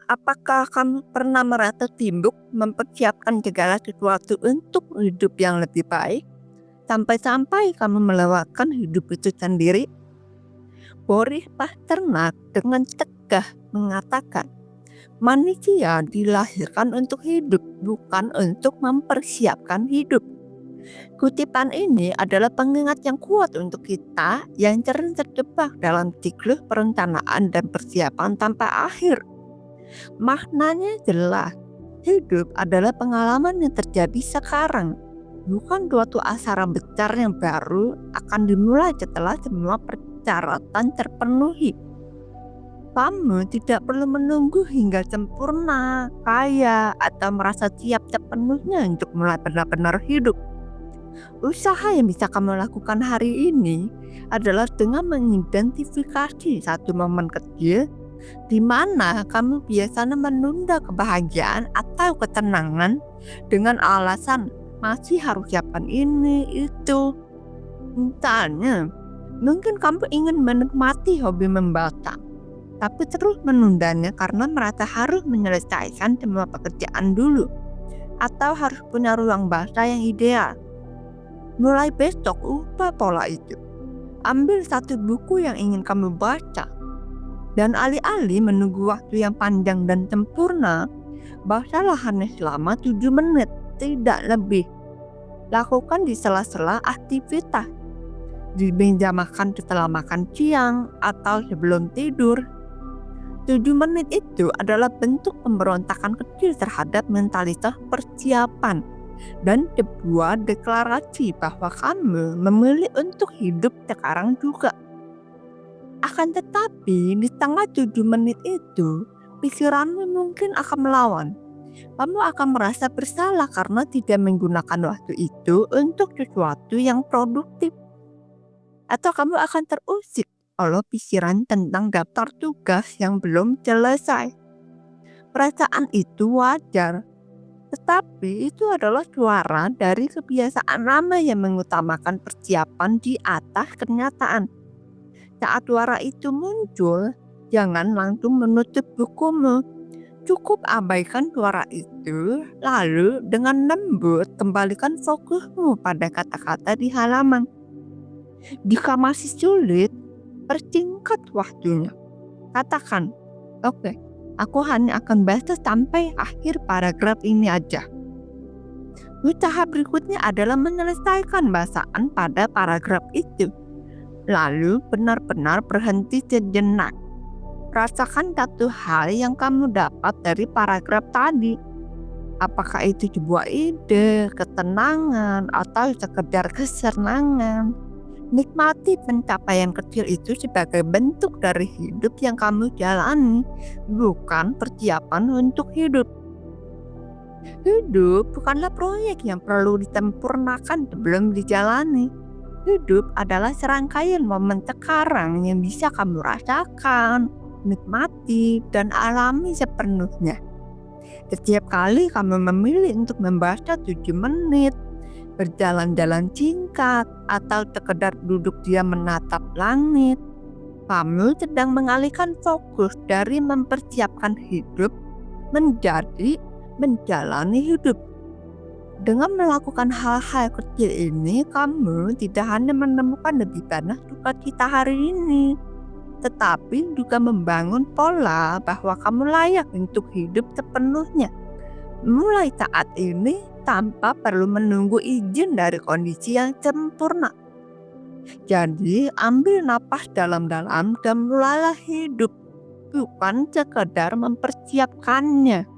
Apakah kamu pernah merasa sibuk mempersiapkan segala sesuatu untuk hidup yang lebih baik, sampai-sampai kamu melewatkan hidup itu sendiri? Boris Pasternak dengan tegas mengatakan, manusia dilahirkan untuk hidup, bukan untuk mempersiapkan hidup. Kutipan ini adalah pengingat yang kuat untuk kita yang sering terjebak dalam siklus perencanaan dan persiapan tanpa akhir. Maknanya jelas, hidup adalah pengalaman yang terjadi sekarang, bukan suatu aksara besar yang baru akan dimulai setelah semua persyaratan terpenuhi. Kamu tidak perlu menunggu hingga sempurna, kaya, atau merasa siap sepenuhnya untuk mulai benar-benar hidup. Usaha yang bisa kamu lakukan hari ini adalah dengan mengidentifikasi satu momen kecil di mana kamu biasanya menunda kebahagiaan atau ketenangan dengan alasan masih harus siapkan ini, itu. Misalnya, mungkin kamu ingin menikmati hobi membaca, tapi terus menundanya karena merasa harus menyelesaikan semua pekerjaan dulu, atau harus punya ruang baca yang ideal. Mulai besok, ubah pola itu. Ambil satu buku yang ingin kamu baca, dan alih-alih menunggu waktu yang panjang dan sempurna, bacalah hanya selama 7 menit, tidak lebih. Lakukan di sela-sela aktivitas, di meja makan setelah makan siang, atau sebelum tidur. 7 menit itu adalah bentuk pemberontakan kecil terhadap mentalitas persiapan, dan sebuah deklarasi bahwa kamu memilih untuk hidup sekarang juga. Akan tetapi di tengah 7 menit itu, pikiranmu mungkin akan melawan. Kamu akan merasa bersalah karena tidak menggunakan waktu itu untuk sesuatu yang produktif. Atau kamu akan terusik oleh pikiran tentang daftar tugas yang belum selesai. Perasaan itu wajar, tetapi itu adalah suara dari kebiasaan lama yang mengutamakan persiapan di atas kenyataan. Saat suara itu muncul, jangan langsung menutup bukumu. Cukup abaikan suara itu, lalu dengan lembut kembalikan fokusmu pada kata-kata di halaman. Jika masih sulit, persingkat waktunya. Katakan, oke, aku hanya akan baca sampai akhir paragraf ini aja. Usaha berikutnya adalah menyelesaikan bacaan pada paragraf itu. Lalu benar-benar berhenti sejenak. Rasakan satu hal yang kamu dapat dari paragraf tadi. Apakah itu sebuah ide, ketenangan, atau sekedar kesenangan. Nikmati pencapaian kecil itu sebagai bentuk dari hidup yang kamu jalani, bukan persiapan untuk hidup. Hidup bukanlah proyek yang perlu disempurnakan sebelum dijalani. Hidup adalah serangkaian momen sekarang yang bisa kamu rasakan, nikmati, dan alami sepenuhnya. Setiap kali kamu memilih untuk membaca 7 menit, berjalan-jalan singkat, atau sekedar duduk diam menatap langit, kamu sedang mengalihkan fokus dari mempersiapkan hidup menjadi menjalani hidup. Dengan melakukan hal-hal kecil ini, kamu tidak hanya menemukan lebih banyak sukacita hari ini, tetapi juga membangun pola bahwa kamu layak untuk hidup sepenuhnya. Mulai saat ini tanpa perlu menunggu izin dari kondisi yang sempurna. Jadi ambil napas dalam-dalam dan mulailah hidup, bukan sekedar mempersiapkannya.